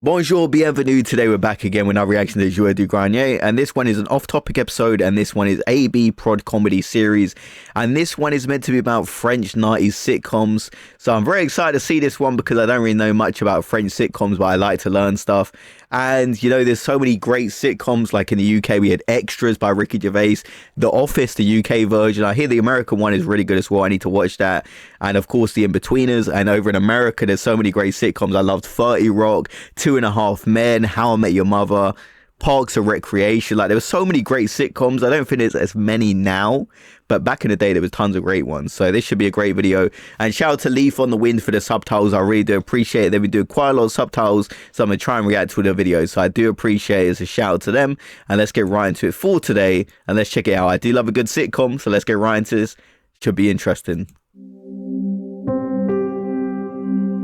Bonjour, bienvenue. Today we're back again with our reaction to Joueur du Grenier, and this one is an off-topic episode, and this one is AB Prod Comedy Series, and this one is meant to be about French 90s sitcoms. So I'm very excited to see this one because I don't really know much about French sitcoms, but I like to learn stuff. And, you know, there's so many great sitcoms, like in the UK, we had Extras by Ricky Gervais, The Office, the UK version. I hear the American one is really good as well. I need to watch that. And, of course, The In-Betweeners. And over in America, there's so many great sitcoms. I loved 30 Rock, 2.5 Men, How I Met Your Mother, Parks and Recreation. Like, there were so many great sitcoms. I don't think there's as many now, but back in the day there was tons of great ones. So this should be a great video. And shout out to Leaf on the Wind for the subtitles. I really do appreciate it. They've been doing quite a lot of subtitles, so I'm gonna try and react to the videos. So I do appreciate it. It's a shout out to them. And let's get right into it for today, and let's check it out. I do love a good sitcom, so let's get right into this. Should be interesting.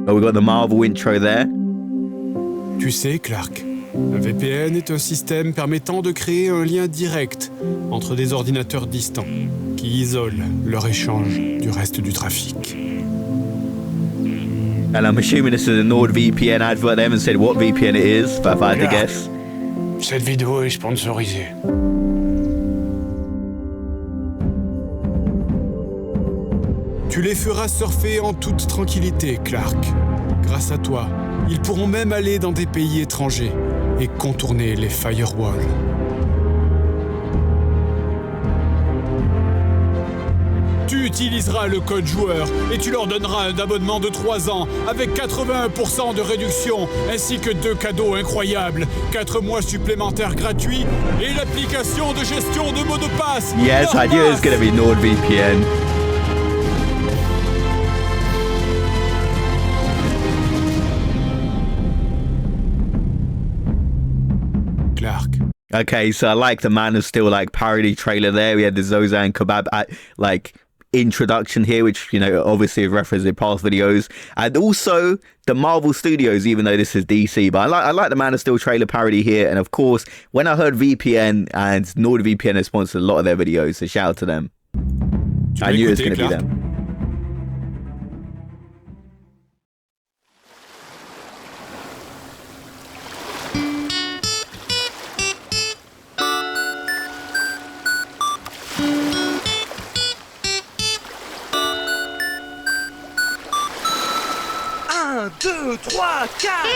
Oh, we got the Marvel intro there. Tu sais, Clark, un VPN est un système permettant de créer un lien direct entre des ordinateurs distants qui isolent leur échange du reste du trafic. And I'm assuming this is a NordVPN advert. They haven't said what VPN it is, but if I had to guess. Cette vidéo est sponsorisée. Tu les feras surfer en toute tranquillité, Clark. Grâce à toi, ils pourront même aller dans des pays étrangers et contourner les firewalls. Tu utiliseras le code joueur et tu leur donneras un abonnement de 3 ans avec 81% de réduction ainsi que 2 cadeaux incroyables, 4 mois supplémentaires gratuits et l'application de gestion de mots de passe. Yes, I knew it was going to be NordVPN. Clark. Okay, so I like the Man of Steel like parody trailer there. We had the Zozan Kebab like introduction here, which, you know, obviously is referenced in past videos, and also the Marvel Studios, even though this is DC. But I like the Man of Steel trailer parody here, and of course, when I heard VPN and NordVPN has sponsored a lot of their videos, so shout out to them. I knew it was going to be them. Un, deux, trois, quatre.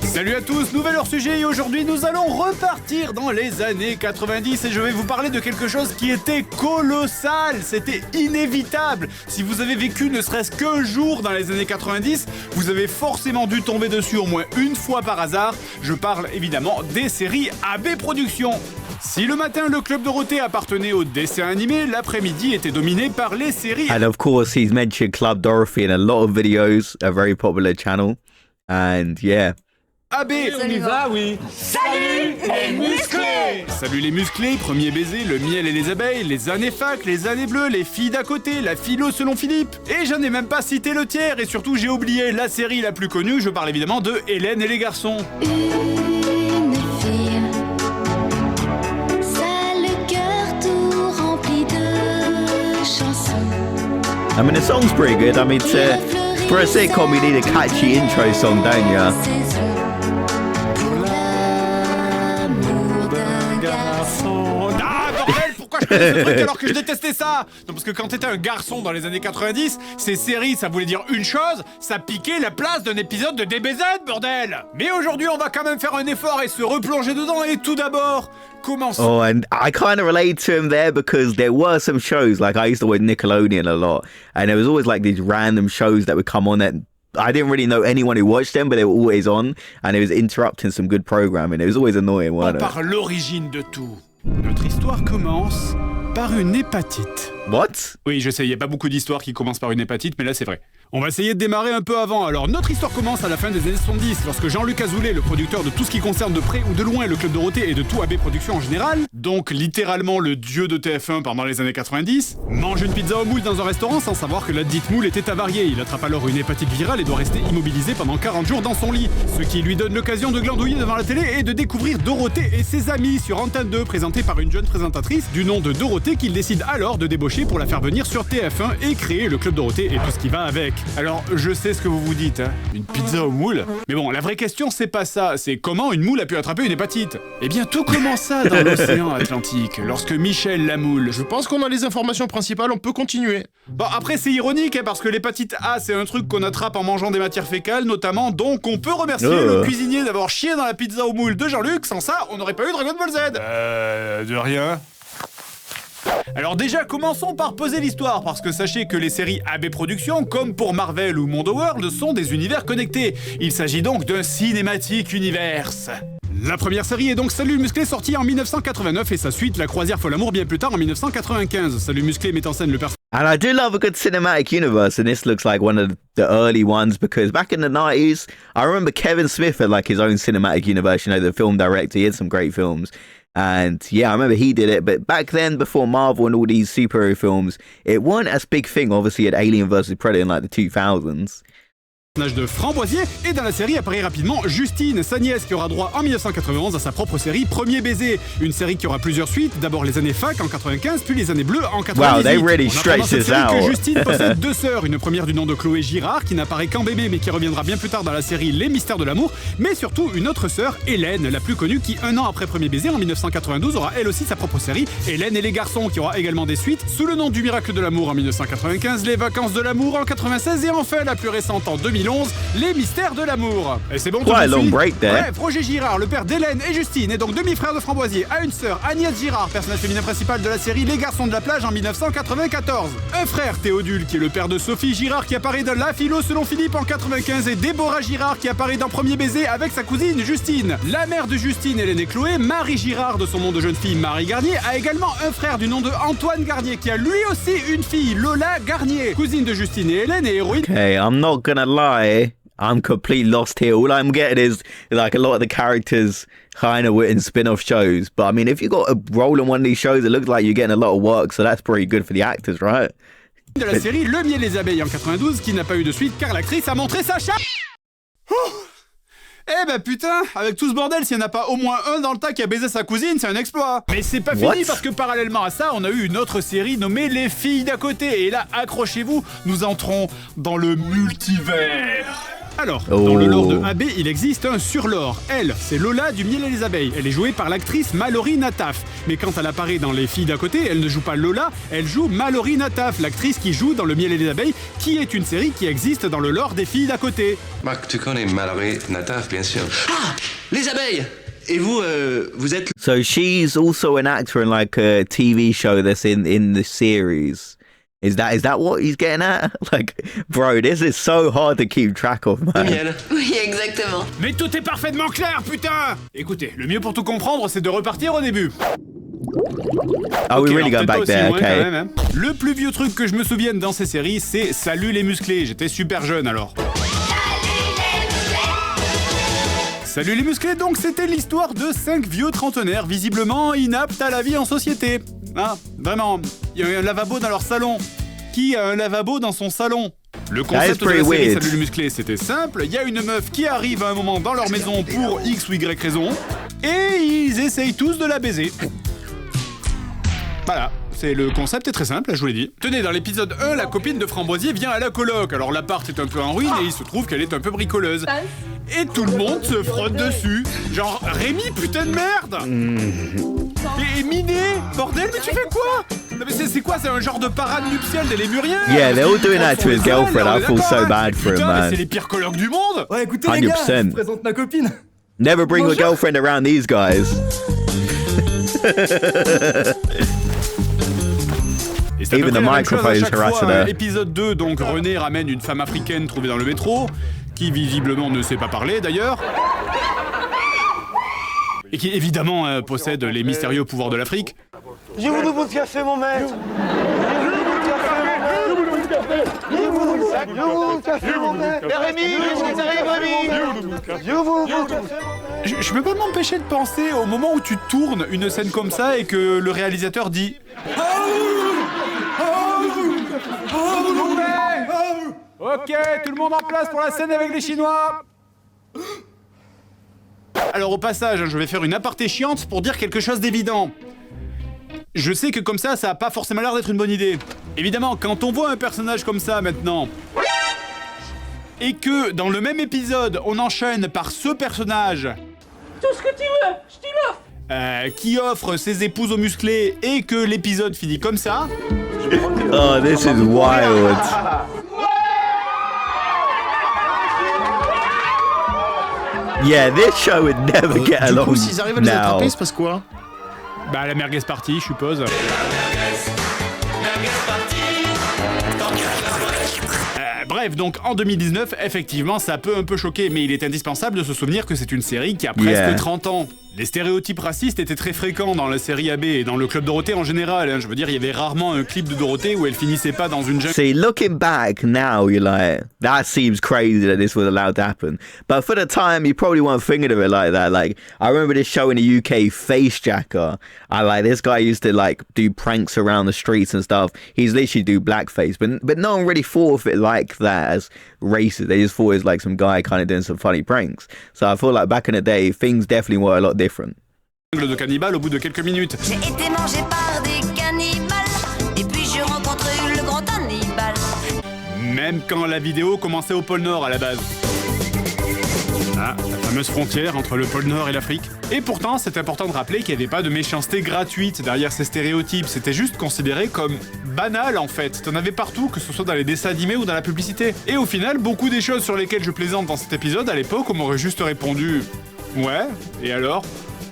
Salut à tous, nouvel hors-sujet et aujourd'hui nous allons repartir dans les années 90 et je vais vous parler de quelque chose qui était colossal, c'était inévitable. Si vous avez vécu ne serait-ce qu'un jour dans les années 90, vous avez forcément dû tomber dessus au moins une fois par hasard. Je parle évidemment des séries AB Productions. Si le matin le Club Dorothée appartenait au dessin animé, l'après-midi était dominé par les séries. And of course he's mentioned Club Dorothy in a lot of videos, a very popular channel, and yeah. AB, On y va, oui. Salut les musclés. Salut les musclés, premier baiser, le miel et les abeilles, les années fac, les années bleues, les filles d'à côté, la philo selon Philippe. Et j'en ai même pas cité le tiers, et surtout j'ai oublié la série la plus connue, je parle évidemment de Hélène et les garçons. Une fille, ça le cœur tout rempli de chansons. I mean, the song's pretty good. I mean, for a sitcom, you need a catchy intro song, don't you? Ah bordel, pourquoi je connais ce truc alors que je détestais ça? Non, parce que quand t'étais un garçon dans les années 90, ces séries ça voulait dire une chose, ça piquait la place d'un épisode de DBZ, bordel. Mais aujourd'hui on va quand même faire un effort et se replonger dedans, et tout d'abord, commençons. Oh, and I kind of relate to him there because there were some shows, like I used to watch Nickelodeon a lot, and there was always like these random shows that would come on that I didn't really know anyone who watched them, but they were always on, and it was interrupting some good programming. It was always annoying, wasn't it? Par l'origine de tout. Notre histoire commence par une hépatite. What? Oui, je sais, il n'y a pas beaucoup d'histoires qui commencent par une hépatite, mais là c'est vrai. On va essayer de démarrer un peu avant. Alors, notre histoire commence à la fin des années 70, lorsque Jean-Luc Azoulay, le producteur de tout ce qui concerne de près ou de loin le Club Dorothée et de tout AB Productions en général, donc littéralement le dieu de TF1 pendant les années 90, mange une pizza au moule dans un restaurant sans savoir que la dite moule était avariée. Il attrape alors une hépatite virale et doit rester immobilisé pendant 40 jours dans son lit, ce qui lui donne l'occasion de glandouiller devant la télé et de découvrir Dorothée et ses amis sur Antenne 2, présentée par une jeune présentatrice du nom de Dorothée qu'il décide alors de débaucher pour la faire venir sur TF1 et créer le Club Dorothée et tout ce qui va avec. Alors, je sais ce que vous vous dites, hein. Une pizza au moule? Mais bon, la vraie question, c'est pas ça. C'est comment une moule a pu attraper une hépatite? Eh bien, tout commença dans l'océan Atlantique, lorsque Michel la moule... Je pense qu'on a les informations principales, on peut continuer. Bon, après, c'est ironique, hein, parce que l'hépatite A, c'est un truc qu'on attrape en mangeant des matières fécales, notamment, donc on peut remercier le cuisinier d'avoir chié dans la pizza au moule de Jean-Luc. Sans ça, on n'aurait pas eu Dragon Ball Z. De rien. Alors déjà, commençons par poser l'histoire, parce que sachez que les séries AB Productions, comme pour Marvel ou Mondo World, sont des univers connectés. Il s'agit donc d'un cinématique universe. La première série est donc Salut Musclé, sortie en 1989, et sa suite, La Croisière folle amour, bien plus tard en 1995. Salut Musclé met en scène le personnage. And I do love a good cinematic universe, and this looks like one of the early ones, because back in the 90s, I remember Kevin Smith had like his own cinematic universe, you know, the film director. He had some great films. And yeah, I remember he did it, but back then, before Marvel and all these superhero films, it weren't as big thing. Obviously, you had Alien vs. Predator in like the 2000s. De Framboisier, et dans la série apparaît rapidement Justine, sa nièce, qui aura droit en 1991 à sa propre série Premier Baiser, une série qui aura plusieurs suites, d'abord les années fac en 95, puis les années bleues en 98. Wow, they really On stretched apprend dans cette this série que out. Justine possède deux sœurs, une première du nom de Chloé Girard, qui n'apparaît qu'en bébé mais qui reviendra bien plus tard dans la série Les Mystères de l'amour, mais surtout une autre sœur, Hélène, la plus connue, qui un an après Premier Baiser, en 1992, aura elle aussi sa propre série, Hélène et les garçons, qui aura également des suites, sous le nom du Miracle de l'amour en 1995, Les Vacances de l'amour en 96, et enfin la plus récente en 2011, Les Mystère de l'amour. Et c'est bon, tout Quite a de long suite. break there. Bref, Roger Girard, le père d'Hélène et Justine, est donc demi-frère de Framboisier, a une sœur, Agnès Girard, personnage féminin principal de la série Les Garçons de la plage en 1994. Un frère, Théodule, qui est le père de Sophie Girard, qui apparaît dans La Philo selon Philippe en 95, et Déborah Girard, qui apparaît dans Premier Baiser avec sa cousine Justine. La mère de Justine, Hélène et Chloé, Marie Girard, de son nom de jeune fille Marie Garnier, a également un frère du nom de Antoine Garnier, qui a lui aussi une fille, Lola Garnier, cousine de Justine et Hélène et héroïne. Okay, I'm not gonna lie. I'm completely lost here. All I'm getting is like a lot of the characters kind of were in spin-off shows. But I mean, if you got a role in one of these shows, it looks like you're getting a lot of work. So that's pretty good for the actors, right? De la série Le Miel et les Abeilles en 92, qui n'a pas eu de suite car l'actrice a montré sa chatte. Eh ben putain, avec tout ce bordel, s'il n'y en a pas au moins un dans le tas qui a baisé sa cousine, c'est un exploit. Mais c'est pas fini, parce que parallèlement à ça, on a eu une autre série nommée Les Filles d'à côté. Et là, accrochez-vous, nous entrons dans le multivers. Alors, dans le lore de AB, il existe un surlore. Elle, c'est Lola du Miel et les Abeilles. Elle est jouée par l'actrice Mallory Nataf. Mais quand elle apparaît dans Les Filles d'à côté, elle ne joue pas Lola, elle joue Mallory Nataf, l'actrice qui joue dans Le Miel et les Abeilles, qui est une série qui existe dans le lore des Filles d'à côté. Marc, tu connais Mallory Nataf, bien sûr. Ah, les abeilles. Et vous, vous êtes... So she's also an actor in like a TV show that's in the series. Is that what he's getting at? Like, bro, this is so hard to keep track of, man. Miel. Oui, exactement. Mais tout est parfaitement clair, putain! Écoutez, le mieux pour tout comprendre, c'est de repartir au début. Are we Ok, really alors going peut-être pas back aussi there? loin quand Okay. même, hein. Le plus vieux truc que je me souvienne dans ces séries, c'est Salut les musclés. J'étais super jeune alors. Salut les musclés, donc c'était l'histoire de 5 vieux trentenaires visiblement inaptes à la vie en société. Hein, vraiment, il y a un lavabo dans leur salon. Qui a un lavabo dans son salon? Le concept de la série weird. Salut les musclés, c'était simple. Il y a une meuf qui arrive à un moment dans leur maison pour X ou Y raison, et ils essayent tous de la baiser. Voilà. Le concept est très simple, je vous l'ai dit. Tenez, dans l'épisode 1, la copine de Framboisier vient à la coloc. Alors l'appart est un peu en ruine et il se trouve qu'elle est un peu bricoleuse. Et tout le monde se frotte dessus. Genre, Rémi, putain de merde. Et Miné, bordel, mais tu fais quoi? Non mais c'est quoi? C'est un genre de parade nuptiale des Lémuriens? Yeah, they're all doing that to his girlfriend. I feel so D'accord, bad for him, putain, mais man. c'est les pires colocs du monde. Ouais, écoutez les gars, 100%. je présente ma copine. Never bring your girlfriend around these guys. Et c'est à peu Even près the la même chose à microphone's chaque fois, harassing hein. her. Épisode 2, donc René ramène une femme africaine trouvée dans le métro, qui visiblement ne sait pas parler d'ailleurs, et qui évidemment possède les mystérieux pouvoirs de l'Afrique. J'ai voulu votre café, mon maître. J'ai voulu votre café, mon maître. J'ai voulu votre café. Je peux pas m'empêcher de penser au moment où tu tournes une scène comme ça et que le réalisateur dit Ok, tout le monde en place pour la scène avec les Chinois. Alors au passage, je vais faire une aparté chiante pour dire quelque chose d'évident. Je sais que comme ça a pas forcément l'air d'être une bonne idée. Évidemment, quand on voit un personnage comme ça maintenant, et que dans le même épisode, on enchaîne par ce personnage... Tout ce que tu veux, je t'y l'offre. Qui offre ses épouses aux musclés et que l'épisode finit comme ça... Oh, this is wild. Yeah, this show would never get Du along coup, s'ils arrivent à les now. attraper, il se passe quoi? Bah la merguez party, je suppose. Bref, donc en 2019, effectivement, ça peut un peu choquer, mais il est indispensable de se souvenir que c'est une série qui a presque Yeah. 30 ans. Les stéréotypes racistes étaient très fréquents dans la série AB et dans le Club Dorothée en général. Hein. Je veux dire, il y avait rarement un clip de Dorothée où elle finissait pas dans une jungle. See, looking back now, you're like, that seems crazy that this was allowed to happen. But for the time, you probably weren't thinking of it like that. Like, I remember this show in the UK, Face Jacker. This guy used to like do pranks around the streets and stuff. He's literally do blackface, but no one really thought of it like that as racist. They just thought it was like some guy kind of doing some funny pranks. So I feel like back in the day, things definitely were a lot different. De cannibales au bout de quelques minutes. J'ai été mangé par des cannibales, et puis j'ai rencontré le grand Hannibal. Même quand la vidéo commençait au pôle Nord à la base. Ah, la fameuse frontière entre le pôle Nord et l'Afrique. Et pourtant, c'est important de rappeler qu'il n'y avait pas de méchanceté gratuite derrière ces stéréotypes. C'était juste considéré comme banal en fait. T'en avais partout, que ce soit dans les dessins animés ou dans la publicité. Et au final, beaucoup des choses sur lesquelles je plaisante dans cet épisode, à l'époque, on m'aurait juste répondu « Ouais, et alors ?»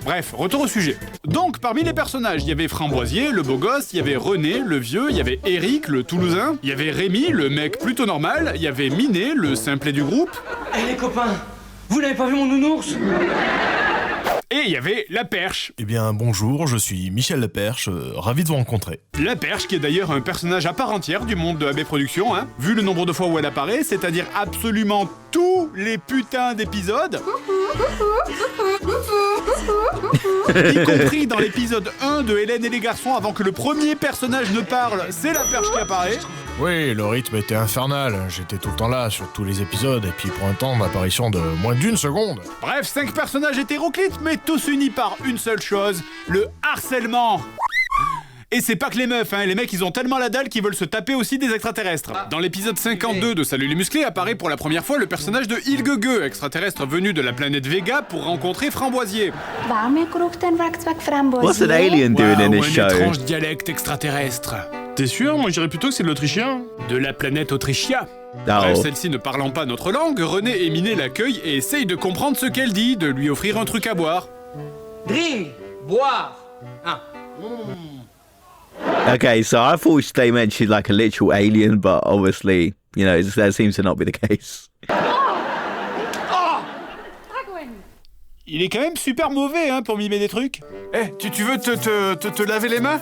Bref, retour au sujet. Donc, parmi les personnages, il y avait Framboisier, le beau gosse, il y avait René, le vieux, il y avait Eric, le Toulousain, il y avait Rémi, le mec plutôt normal, il y avait Minet, le simplet du groupe, Eh les copains, vous n'avez pas vu mon nounours? et il y avait la Perche. Eh bien, bonjour, je suis Michel Leperche, ravi de vous rencontrer. La Perche, qui est d'ailleurs un personnage à part entière du monde de AB Productions, hein, vu le nombre de fois où elle apparaît, c'est-à-dire absolument tous les putains d'épisodes, y compris dans l'épisode 1 de Hélène et les garçons, avant que le premier personnage ne parle, c'est la Perche qui apparaît. Oui, le rythme était infernal, j'étais tout le temps là sur tous les épisodes, et puis pour un temps d'apparition de moins d'1 seconde. Bref, 5 personnages hétéroclites, mais tous unis par une seule chose, le harcèlement. Et c'est pas que les meufs, hein, les mecs ils ont tellement la dalle qu'ils veulent se taper aussi des extraterrestres. Dans l'épisode 52 de Salut les musclés apparaît pour la première fois le personnage de Ilgege, extraterrestre venu de la planète Vega pour rencontrer Framboisier. What's an alien doing in Waouh, this un show? étrange dialecte extraterrestre. T'es sûr? Moi, je dirais plutôt que c'est de l'Autrichien. De la planète Autrichia. Oh. Bref, celle-ci ne parlant pas notre langue, René et Minet l'accueillent et essayent de comprendre ce qu'elle dit, de lui offrir un truc à boire. Drink, boire. Ah. Okay, so I thought they meant she's like a literal alien, but obviously, you know, that seems to not be the case. Il est quand même super mauvais, hein, pour mimer des trucs. Eh, tu veux te laver les mains?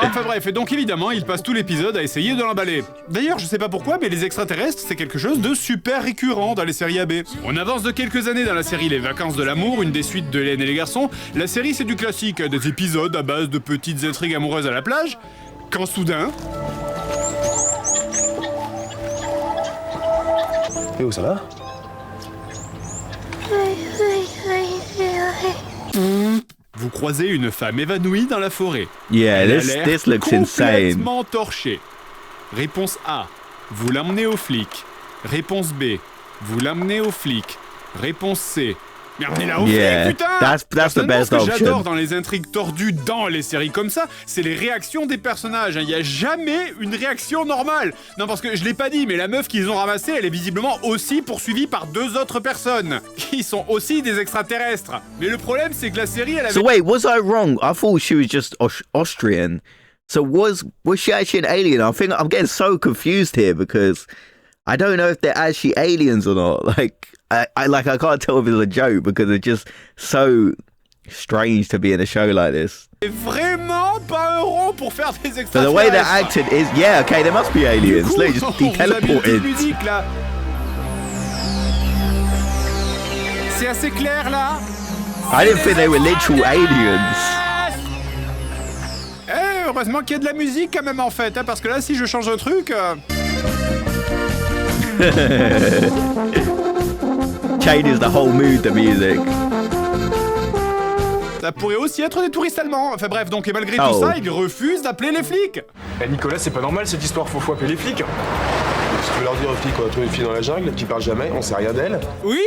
Enfin bref, et donc évidemment, il passe tout l'épisode à essayer de l'emballer. D'ailleurs, je sais pas pourquoi, mais les extraterrestres, c'est quelque chose de super récurrent dans les séries AB. On avance de quelques années dans la série Les Vacances de l'amour, une des suites de Hélène et les garçons. La série, c'est du classique, des épisodes à base de petites intrigues amoureuses à la plage, quand soudain... Et où ça va? Vous croisez une femme évanouie dans la forêt. Yeah, Elle a this l'air this looks insane. complètement torchée. Réponse A. Vous l'emmenez au flic. Réponse B. Vous l'emmenez au flic. Réponse C. Mais emmenez-la au Yeah, flic, putain! that's the Personnellement, best ce que option. j'adore dans les intrigues tordues dans les séries comme ça, c'est les réactions des personnages. Il n'y a jamais une réaction normale. Non, parce que je l'ai pas dit, mais la meuf qu'ils ont ramassée, elle est visiblement aussi poursuivie par 2 autres personnes, qui sont aussi des extraterrestres. Mais le problème, c'est que la série, elle avait... So wait, was I wrong? I thought she was just Austrian. So was she actually an alien? I'm getting so confused here because I don't know if they're actually aliens or not. Like I can't tell if it's a joke because it's just so strange to be in a show like this. Et vraiment pas un rond pour faire des So extraterrestres. the way they're acted is, yeah, okay, there must be aliens. Du coup, They just on be vous a mis une petite teleported. musique là. C'est assez clair là. I didn't think they were literal aliens. Eh, heureusement qu'il y a de la musique quand même en fait, hein, parce que là si je change de truc... Changes the whole mood, the music. Ça pourrait aussi être des touristes allemands. Enfin bref, donc et malgré Oh. tout ça, ils refusent d'appeler les flics. Eh Nicolas, c'est pas normal cette histoire, faut appeler les flics. Si tu veux leur dire aux flics qu'on a trouvé une fille dans la jungle qui parle jamais, on sait rien d'elle. Oui,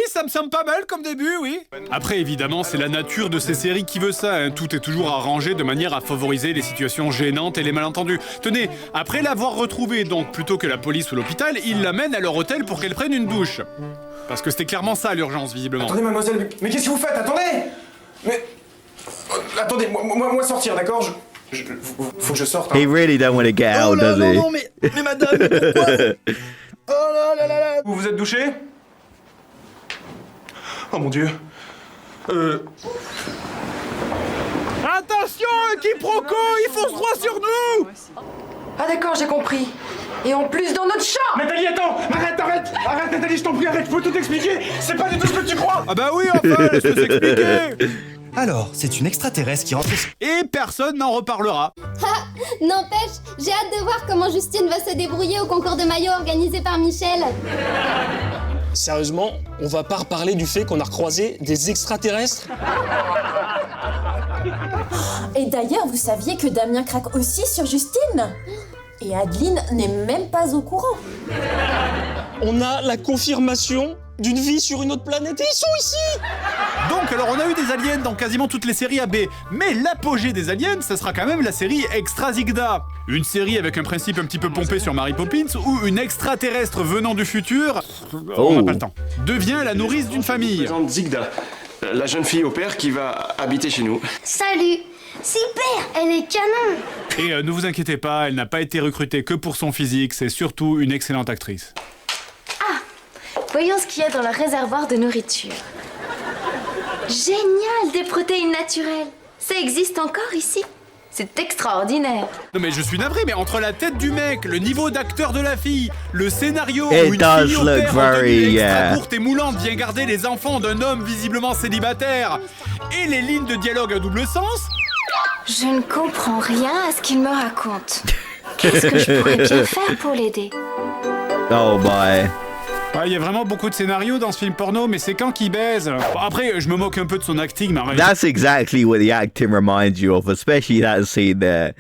ça me semble pas mal comme début, oui. Après, évidemment, c'est la nature de ces séries qui veut ça. Hein. Tout est toujours arrangé de manière à favoriser les situations gênantes et les malentendus. Tenez, après l'avoir retrouvée, donc plutôt que la police ou l'hôpital, ils l'amènent à leur hôtel pour qu'elle prenne une douche. Parce que c'était clairement ça l'urgence, visiblement. Attendez mademoiselle, mais qu'est-ce que vous faites? Attendez. Mais... attendez, moi sortir, d'accord? Faut que je sorte. Hein. He really don't want to get out, does he? mais madame, pourquoi? Oh là là là là. Vous vous êtes douché? Oh mon Dieu. Attention, un quiproquo, il fonce droit sur nous. Ah d'accord, j'ai compris. Et en plus dans notre champ. Nathalie, attends! Arrête Nathalie, je t'en prie, arrête, je peux tout expliquer! C'est pas du tout ce que tu crois! Ah bah oui, enfin, laisse-le s'expliquer. Alors, c'est une extraterrestre qui rentre... Et personne n'en reparlera. N'empêche, j'ai hâte de voir comment Justine va se débrouiller au concours de maillot organisé par Michel. Sérieusement, on va pas reparler du fait qu'on a recroisé des extraterrestres? Et d'ailleurs, vous saviez que Damien craque aussi sur Justine? Et Adeline n'est même pas au courant. On a la confirmation d'une vie sur une autre planète et ils sont ici! Donc, alors on a eu des aliens dans quasiment toutes les séries AB, mais l'apogée des aliens, ça sera quand même la série Extrazigda. Une série avec un principe un petit peu pompé sur Mary Poppins, où une extraterrestre venant du futur, on n'a pas le temps, devient la nourrice d'une famille. Présente Zigda, la jeune fille au père qui va habiter chez nous. Salut. Super, elle est canon. Et ne vous inquiétez pas, elle n'a pas été recrutée que pour son physique, c'est surtout une excellente actrice. Voyons ce qu'il y a dans le réservoir de nourriture. Génial, des protéines naturelles. Ça existe encore ici? C'est extraordinaire. Non mais je suis navré, mais entre la tête du mec, le niveau d'acteur de la fille, le scénario It où une does fille au look père en tenue very, extra courte et moulante vient garder les enfants d'un homme visiblement célibataire, et les lignes de dialogue à double sens... Je ne comprends rien à ce qu'il me raconte. Qu'est-ce que je pourrais bien faire pour l'aider? Oh boy. Il y a vraiment beaucoup de scénarios dans ce film porno, mais c'est quand qu'il baise. Bon, après, je me moque un peu de son acting, mais en réalité... That's exactly what the acting reminds you of, especially that scene there.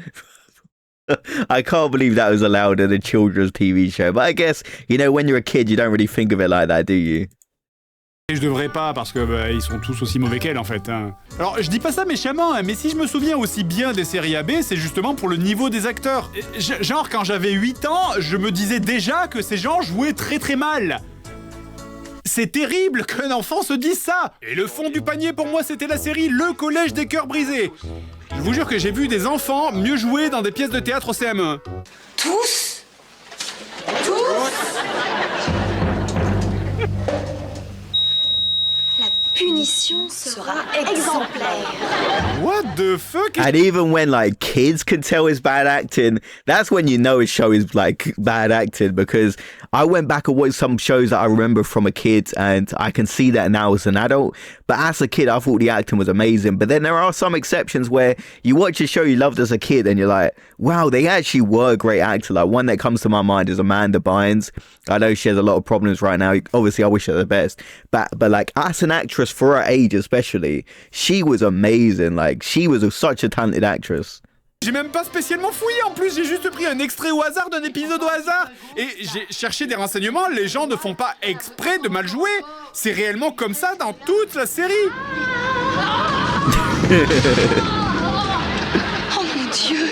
I can't believe that was allowed in a children's TV show. But I guess, you know, when you're a kid, you don't really think of it like that, do you? Et je devrais pas, parce que ils sont tous aussi mauvais qu'elle, en fait. Hein. Alors, je dis pas ça méchamment, hein, mais si je me souviens aussi bien des séries AB, c'est justement pour le niveau des acteurs. Genre, quand j'avais 8 ans, je me disais déjà que ces gens jouaient très très mal. C'est terrible qu'un enfant se dise ça. Et le fond du panier, pour moi, c'était la série Le Collège des Cœurs Brisés. Je vous jure que j'ai vu des enfants mieux jouer dans des pièces de théâtre au CM1. Tous. Punition sera exemplaire. What the fuck? And even when like kids can tell it's bad acting, that's when you know a show is like bad acting, because I went back and watched some shows that I remember from a kid and I can see that now as an adult. But as a kid, I thought the acting was amazing. But then there are some exceptions where you watch a show you loved as a kid and you're like, wow, they actually were great actors. Like one that comes to my mind is Amanda Bynes. I know she has a lot of problems right now. Obviously, I wish her the best. But like as an actress for her age especially, she was amazing. Like she was such a talented actress. J'ai même pas spécialement fouillé, en plus j'ai juste pris un extrait au hasard d'un épisode au hasard. Et j'ai cherché des renseignements, les gens ne font pas exprès de mal jouer. C'est réellement comme ça dans toute la série. Oh mon Dieu,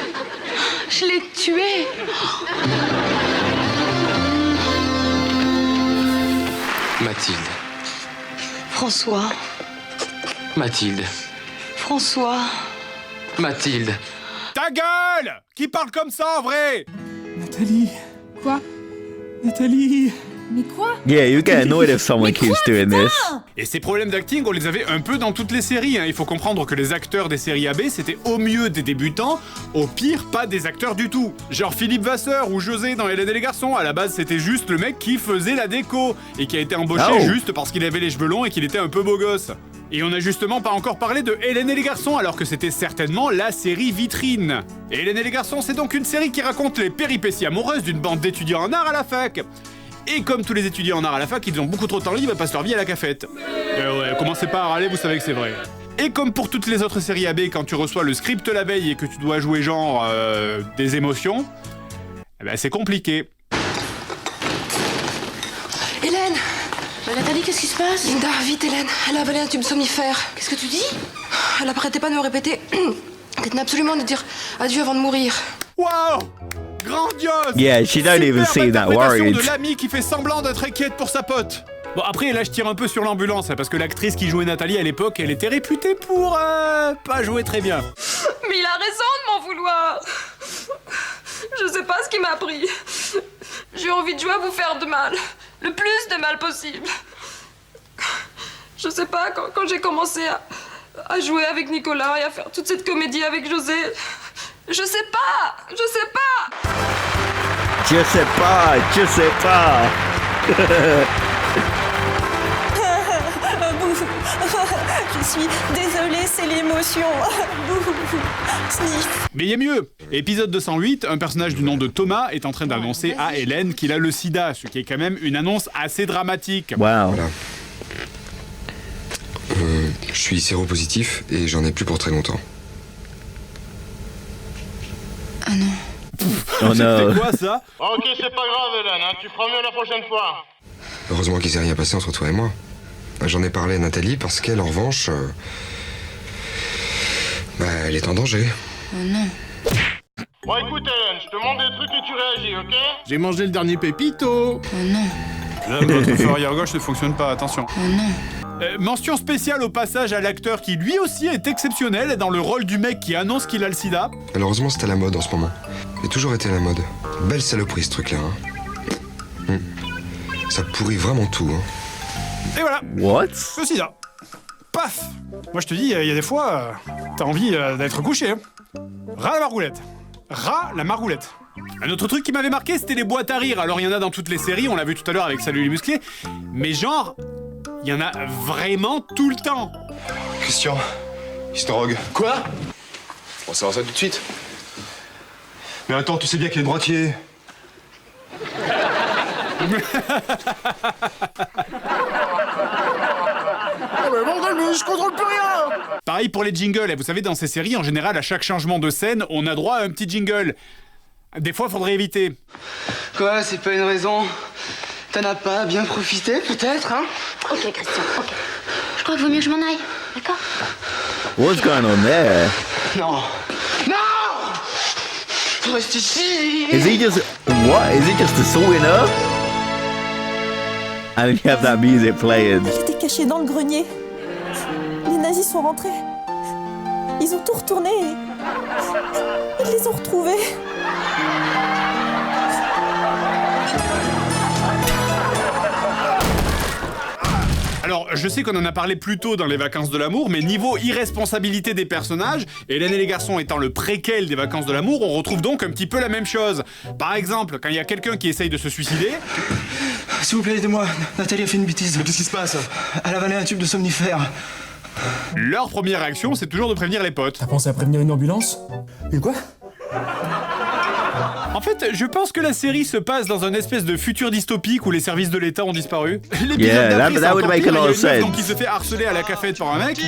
je l'ai tué. Mathilde. François. Mathilde. François. Mathilde. Ta gueule! Qui parle comme ça en vrai? Nathalie. Quoi? Nathalie. Mais quoi? Yeah, you get annoyed if someone keeps doing this. Et ces problèmes d'acting, on les avait un peu dans toutes les séries. Il faut comprendre que les acteurs des séries AB, c'était au mieux des débutants, au pire, pas des acteurs du tout. Genre Philippe Vasseur ou José dans Hélène et les garçons. À la base, c'était juste le mec qui faisait la déco et qui a été embauché juste parce qu'il avait les cheveux longs et qu'il était un peu beau gosse. Et on n'a justement pas encore parlé de Hélène et les garçons, alors que c'était certainement la série vitrine. Hélène et les garçons, c'est donc une série qui raconte les péripéties amoureuses d'une bande d'étudiants en art à la fac. Et comme tous les étudiants en art à la fac, ils ont beaucoup trop de temps libre et passent leur vie à la cafette. Ouais, commencez pas à râler, vous savez que c'est vrai. Et comme pour toutes les autres séries AB, quand tu reçois le script la veille et que tu dois jouer genre des émotions, eh ben c'est compliqué. Hélène! Nathalie, qu'est-ce qui se passe? Linda, vite Hélène, elle a avalé un tube somnifère. Qu'est-ce que tu dis? Elle arrêtait pas de me répéter qu'elle tenait absolument de dire adieu avant de mourir. Waouh! Grandiose! Yeah, she don't even seem that worried. De l'amie qui fait semblant d'être inquiète pour sa pote. Bon, après, là, je tire un peu sur l'ambulance, parce que l'actrice qui jouait Nathalie à l'époque, elle était réputée pour pas jouer très bien. Mais il a raison de m'en vouloir. Je sais pas ce qui m'a pris. J'ai envie de jouer à vous faire de mal. Le plus de mal possible. Je sais pas, quand j'ai commencé à jouer avec Nicolas et à faire toute cette comédie avec José... Je sais pas. Je sais pas. Je suis désolée, c'est l'émotion. Sniff. Mais il y a mieux. Épisode 208, un personnage du nom de Thomas est en train d'annoncer à Hélène qu'il a le sida, ce qui est quand même une annonce assez dramatique. Wow. Voilà. Je suis séropositif et j'en ai plus pour très longtemps. Ah non. Oh non. C'est quoi ça? Ok, c'est pas grave, Hélène, hein, tu feras mieux la prochaine fois. Heureusement qu'il s'est rien passé entre toi et moi. J'en ai parlé à Nathalie parce qu'elle, en revanche, elle est en danger. Oh non. Bon, écoute, Hélène, je te montre des trucs et tu réagis, ok? J'ai mangé le dernier pépito. Oh non. Là, votre feu arrière gauche ne fonctionne pas, attention. Oh non. Mention spéciale au passage à l'acteur qui lui aussi est exceptionnel dans le rôle du mec qui annonce qu'il a le sida. Malheureusement, c'est à la mode en ce moment. Il a toujours été à la mode. Belle saloperie, ce truc-là, hein. Ça pourrit vraiment tout, hein. Et voilà. What? Le sida. Paf. Moi je te dis, il y a des fois, t'as envie d'être couché. Hein. Ras la margoulette. Un autre truc qui m'avait marqué, c'était les boîtes à rire. Alors il y en a dans toutes les séries, on l'a vu tout à l'heure avec Salut les musclés. Mais genre, il y en a vraiment tout le temps. Christian, il se drogue. Quoi? On va savoir ça tout de suite. Mais attends, tu sais bien qu'il est droitier. Mais je contrôle plus rien. Pareil pour les jingles. Et vous savez, dans ces séries, en général, à chaque changement de scène, on a droit à un petit jingle. Des fois, faudrait éviter. Quoi, c'est pas une raison? T'en as pas bien profité, peut-être, hein? Ok, Christian, ok. Je crois qu'il vaut mieux que je m'en aille, d'accord? What's going on there? Non. Non! Faut rester ici. Is he just assaulting her? And then you have that music playing. J'étais cachée dans le grenier. Les nazis sont rentrés. Ils ont tout retourné et... Ils les ont retrouvés. Alors, je sais qu'on en a parlé plus tôt dans les Vacances de l'amour, mais niveau irresponsabilité des personnages, Hélène et les garçons étant le préquel des Vacances de l'amour, on retrouve donc un petit peu la même chose. Par exemple, quand il y a quelqu'un qui essaye de se suicider... S'il vous plaît, aidez-moi. Nathalie a fait une bêtise. Mais qu'est-ce qui se passe? Elle a avalé un tube de somnifère. Leur première réaction, c'est toujours de prévenir les potes. T'as pensé à prévenir une ambulance? Et quoi? En fait, je pense que la série se passe dans un espèce de futur dystopique où les services de l'État ont disparu. L'épisode d'après, c'est encore pire, il y a une meuf donc qui se fait harceler à la cafette par un mec.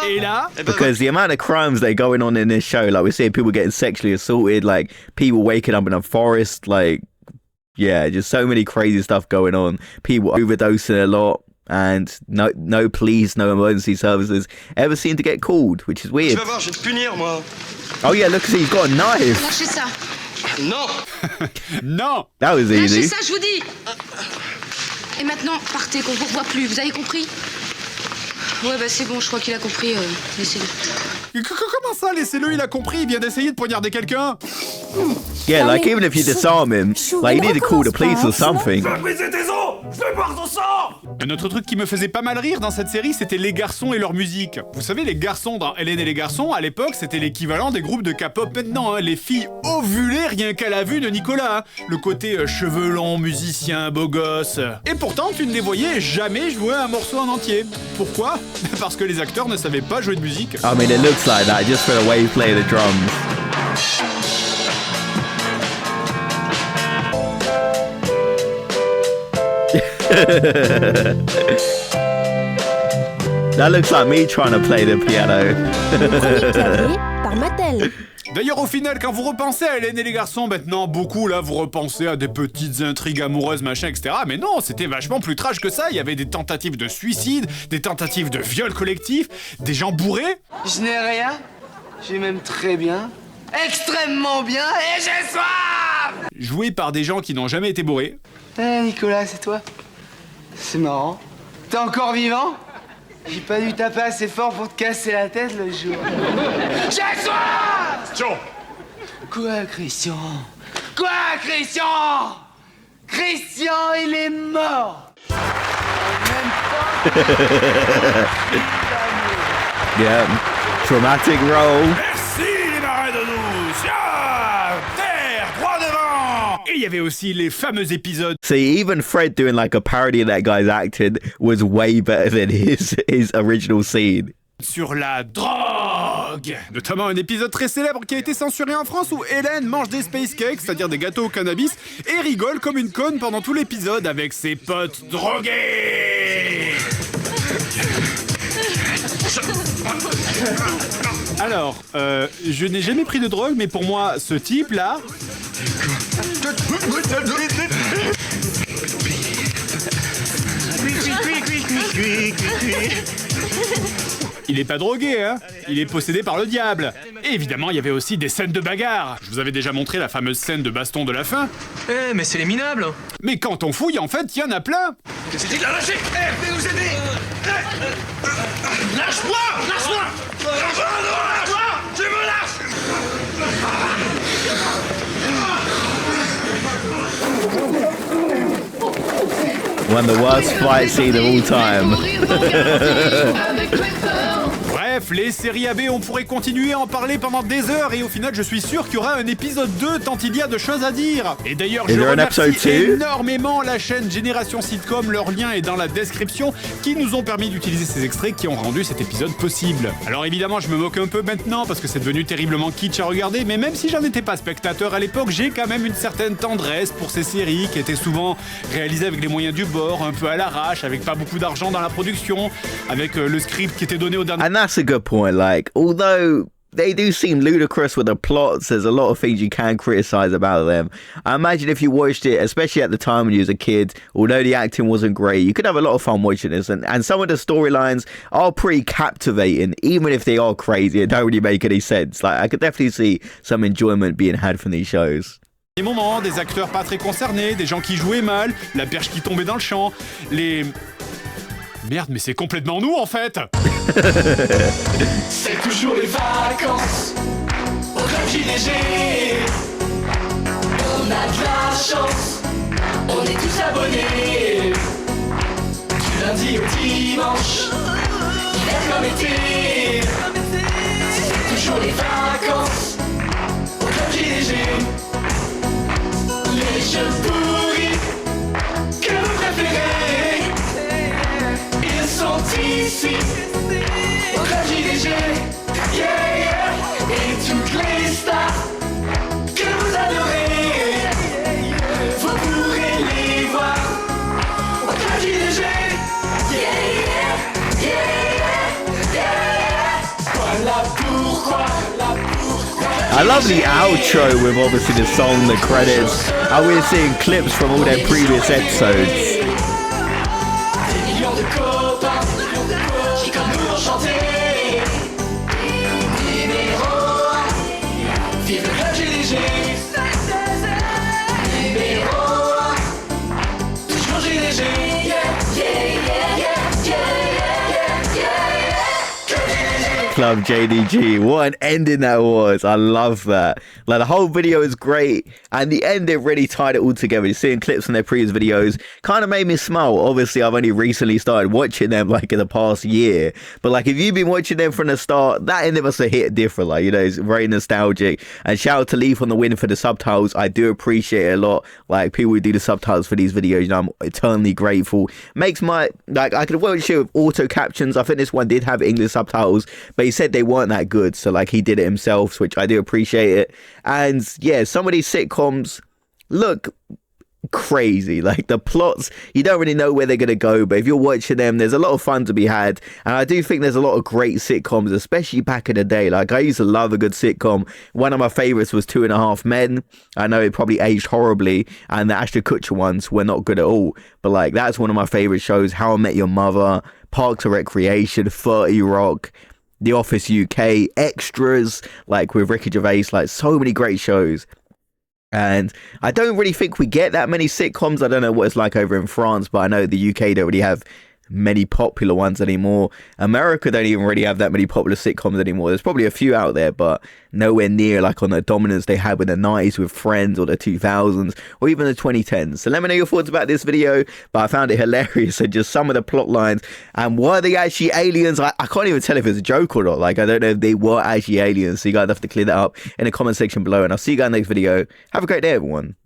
Et là... Because the amount of crimes that are going on in this show, like we're seeing people getting sexually assaulted, like people waking up in a forest, like, yeah, just so many crazy stuff going on. People overdosing a lot. And no police, no emergency services ever seem to get called, which is weird. Tu vas voir, je vais te punir, moi. Oh yeah, look, see, he's got a knife. Lâchez ça. Non. Non. That was easy. Lâchez ça, je vous dis. Et maintenant, partez, qu'on vous revoit plus, vous avez compris? Ouais, bah c'est bon, je crois qu'il a compris, laissez-le. Comment ça, laissez-le, il a compris, il vient d'essayer de poignarder quelqu'un. Yeah, Non, like mais even if you Chou- disarm him, Chou, like you ne need to call the recommence police pas, or something. Je vais briser tes os! Je vais boire ton sang! Un autre truc qui me faisait pas mal rire dans cette série, c'était les garçons et leur musique. Vous savez, les garçons dans Hélène et les garçons, à l'époque, c'était l'équivalent des groupes de K-pop maintenant. Hein. Les filles ovulées rien qu'à la vue de Nicolas. Hein. Le côté cheveux longs, musicien, beau gosse. Et pourtant, tu ne les voyais jamais jouer un morceau en entier. Pourquoi? Parce que les acteurs ne savaient pas jouer de musique. I mean, it looks like that just for the way you play the drums. That looks like me trying to play the piano. Premier clavier par Mattel. D'ailleurs, au final, quand vous repensez à Hélène et les garçons, maintenant, beaucoup, là, vous repensez à des petites intrigues amoureuses, machin, etc. Mais non, c'était vachement plus trash que ça. Il y avait des tentatives de suicide, des tentatives de viol collectif, des gens bourrés. Je n'ai rien, j'ai même très bien, extrêmement bien, et j'ai soif! Joués par des gens qui n'ont jamais été bourrés. Eh Nicolas, c'est toi? C'est marrant. T'es encore vivant? J'ai pas dû taper assez fort pour te casser la tête le jour. J'ai soif! Christian! Quoi, Christian? Quoi, Christian? Christian, il est mort! Yeah, dramatic role. Merci les marins d'eau douce! Ah, terre, droit devant! Et il y avait aussi les fameux épisodes. See, even Fred doing like a parody of that guy's acting was way better than his original scene. Sur la drogue! Notamment un épisode très célèbre qui a été censuré en France où Hélène mange des space cakes, c'est-à-dire des gâteaux au cannabis, et rigole comme une conne pendant tout l'épisode avec ses potes drogués! Alors, je n'ai jamais pris de drogue, mais pour moi, ce type-là... Il est pas drogué, hein? Il est possédé par le diable. Et évidemment, il y avait aussi des scènes de bagarre. Je vous avais déjà montré la fameuse scène de baston de la fin. Eh, mais c'est les minables! Mais quand on fouille, en fait, il y en a plein. C'était de la lâcher! Eh, venez nous aider! Lâche-moi! Lâche-moi! Lâche-moi! Tu me lâches! One of the worst fight scenes of all time. Bref, les séries AB, on pourrait continuer à en parler pendant des heures et au final, je suis sûr qu'il y aura un épisode 2 tant il y a de choses à dire. Et d'ailleurs, je remercie énormément la chaîne Génération Sitcom, leur lien est dans la description, qui nous ont permis d'utiliser ces extraits qui ont rendu cet épisode possible. Alors évidemment, je me moque un peu maintenant parce que c'est devenu terriblement kitsch à regarder, mais même si j'en étais pas spectateur à l'époque, j'ai quand même une certaine tendresse pour ces séries qui étaient souvent réalisées avec les moyens du bord, un peu à l'arrache, avec pas beaucoup d'argent dans la production, avec le script qui était donné au dernier... And that's a good point. Like, although they do seem ludicrous with the plots, there's a lot of things you can criticize about them. I imagine if you watched it, especially at the time when you was a kid, although the acting wasn't great, you could have a lot of fun watching this. And some of the storylines are pretty captivating, even if they are crazy and don't really make any sense. Like, I could definitely see some enjoyment being had from these shows. Des moments, des acteurs pas très concernés, des gens qui jouaient mal, la perche qui tombait dans le champ, les... Merde, mais c'est complètement nous en fait. C'est toujours les vacances au club JDG. On a de la chance, on est tous abonnés. Du lundi au dimanche, hiver comme été. C'est toujours les vacances au club JDG. Les jeux pourris que vous préférez, ils sont ici au club JDG, yeah, yeah. Et toutes les stars que vous adorez, vous pourrez les voir au club JDG, yeah, yeah, yeah, yeah, yeah. Voilà pourquoi, I love the outro with obviously the song, the credits, and we're seeing clips from all their previous episodes. Des millions de copains qui comme nous ont chanté. Numéro 1, vive le club JDG. Numéro 1, toujours JDG. Yeah, yeah, yeah, yeah, yeah, yeah, yeah, yeah. Club JDG. Club JDG. What an ending that was. I love that. Like, the whole video is great, and the end, they really tied it all together. Seeing clips from their previous videos kind of made me smile. Obviously, I've only recently started watching them, like, in the past year, but like, if you've been watching them from the start, that ending must have hit different. Like, you know, it's very nostalgic. And shout out to Leaf on the win for the subtitles. I do appreciate it a lot. Like, people who do the subtitles for these videos, you know, I'm eternally grateful. Makes my, like, I could watch it with auto captions. I think this one did have English subtitles, but he said they weren't that good, so like, he did it himself, which I do appreciate it. And yeah, some of these sitcoms look crazy. Like, the plots, you don't really know where they're gonna go, but if you're watching them, there's a lot of fun to be had. And I do think there's a lot of great sitcoms, especially back in the day. Like, I used to love a good sitcom. One of my favorites was 2.5 Men. I know it probably aged horribly, and the Ashton Kutcher ones were not good at all, but like, that's one of my favorite shows. How I Met Your Mother, Parks and Recreation, 30 Rock, The Office UK, Extras, like with Ricky Gervais. Like, so many great shows. And I don't really think we get that many sitcoms. I don't know what it's like over in France, but I know the UK don't really have many popular ones anymore. America don't even really have that many popular sitcoms anymore. There's probably a few out there, but nowhere near like on the dominance they had with the 90s with Friends, or the 2000s, or even the 2010s. So let me know your thoughts about this video, but I found it hilarious, and just some of the plot lines, and were they actually aliens? I can't even tell if it's a joke or not. Like, I don't know if they were actually aliens, so you guys have to clear that up in the comment section below, and I'll see you guys next video. Have a great day, everyone.